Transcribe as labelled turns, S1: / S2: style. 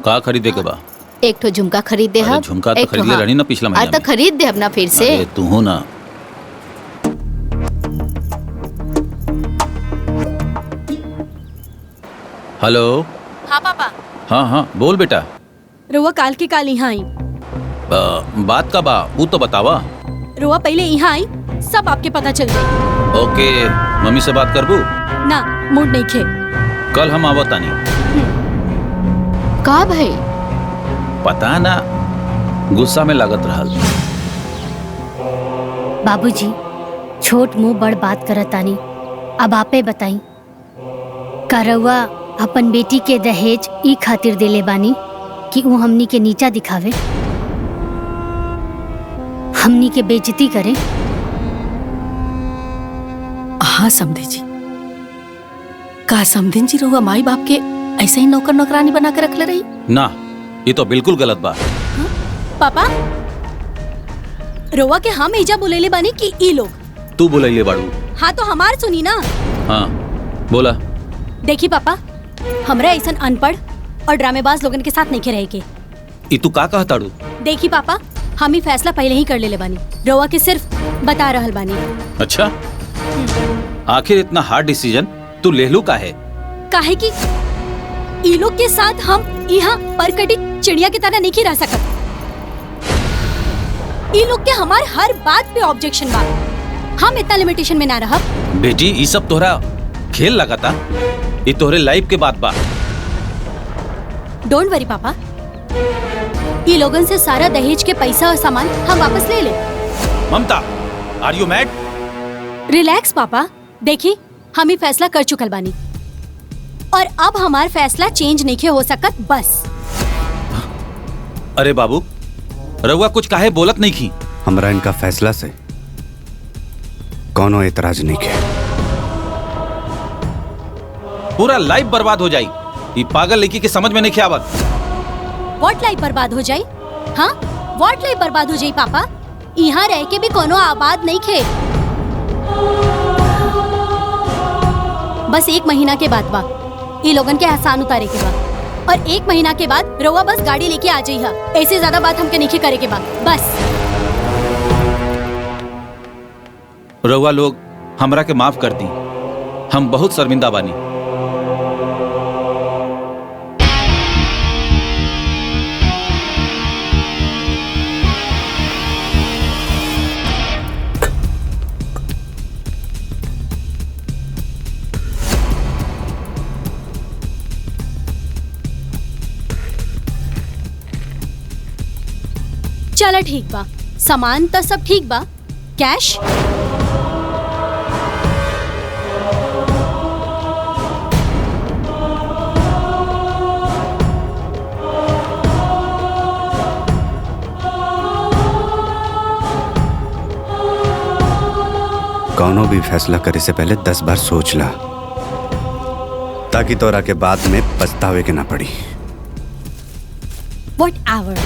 S1: का खरीदे के बा?
S2: एक ठो झुमका खरीद दे।
S1: अरे झुमका तो खरीद ले रही ना पिछला महीना
S2: तो खरीद दे अपना फिर से।
S1: अरे तू हो ना। हेलो।
S3: हाँ पापा।
S1: हाँ हाँ बोल बेटा।
S3: रुआ काल के काल यहाँ आई।
S1: बात का बा वो तो बतावा।
S3: रुआ पहले यहाँ आई, सब आपके पता चल गए।
S1: ओके मम्मी से बात करबू?
S3: ना मूड नहीं खे।
S1: कल हम आवतानी।
S2: का भाई?
S1: पता ना गुस्सा में लागत रहल।
S4: बाबूजी छोट मुंह बड़ बात करत तानी, अब आपे बताई। का रउआ अपन बेटी के दहेज ई खातिर देले बानी कि वो हमनी के नीचा दिखावे, हमनी के बेइज्जती करे?
S3: हाँ समधे जी, का समधिन जी रहुआ माई बाप के ऐसे ही नौकर नौकरानी बना के रख ले रही?
S1: ना ये तो बिल्कुल गलत बात।
S3: पापा रोवा के हम एजा बोलेले बानी कि ई लोग।
S1: तू बोलैले बाड़ू।
S3: हाँ तो हमार सुनी ना।
S1: हाँ बोला।
S3: देखी पापा, हमरा ऐसा अनपढ़ और ड्रामेबाज लोगन के साथ नहीं रहे के।
S1: ई तू का कहताड़ू?
S3: देखी पापा, हम ही फैसला पहले ही कर लेले बानी, रोवा के सिर्फ बता रहल बानी।
S1: अच्छा आखिर इतना हार्ड डिसीजन तू ले लू का है?
S3: काहे कि ई लोग के साथ हम यहाँ परकटी चिड़िया की तरह नहीं रह सकत। ई लोग के हमार हर बात पे ऑब्जेक्शन बा, हम इतना लिमिटेशन में ना रहब।
S1: बेटी ये सब तोहरा खेल लगाता, ये तोहरे लाइफ के बात बा।
S3: डोंट वरी पापा, ये लोगन से सारा दहेज के पैसा और सामान हम वापस ले ले।
S1: ममता आर यू मैड?
S3: रिलैक्स पापा, देखी हम ही फैसला कर चुकल बानी और अब हमार फैसला चेंज नहीं हो सकत बस।
S1: अरे बाबू रउआ कुछ काहे बोलत नहीं की?
S5: हमरा इनका फैसला से कौनो एतराज नहीं के।
S1: पूरा लाइफ बर्बाद हो जाई। ये पागल लड़की के समझ में नहीं आवत।
S3: व्हाट लाइफ बर्बाद हो जाई? हाँ व्हाट लाइफ बर्बाद हो जाई पापा? यहाँ रह के भी कोनो आबाद नहीं खे। बस 1 महीना के बाद बा ये लोगन के एहसान उतारे के बाद, और 1 महीना के बाद रउआ बस गाड़ी लेके आ जाइहा। ऐसे ज्यादा बात हमके नहीं करे के बाद बस।
S1: रउआ लोग हमरा के माफ कर दी, हम बहुत शर्मिंदा बानी।
S3: चला ठीक बा, सामान तो सब ठीक बा, कैश?
S5: कौनो भी फैसला करे से पहले 10 बार सोच ला, ताकि तोरा के बाद में पछतावे के ना पड़ी।
S3: Whatever.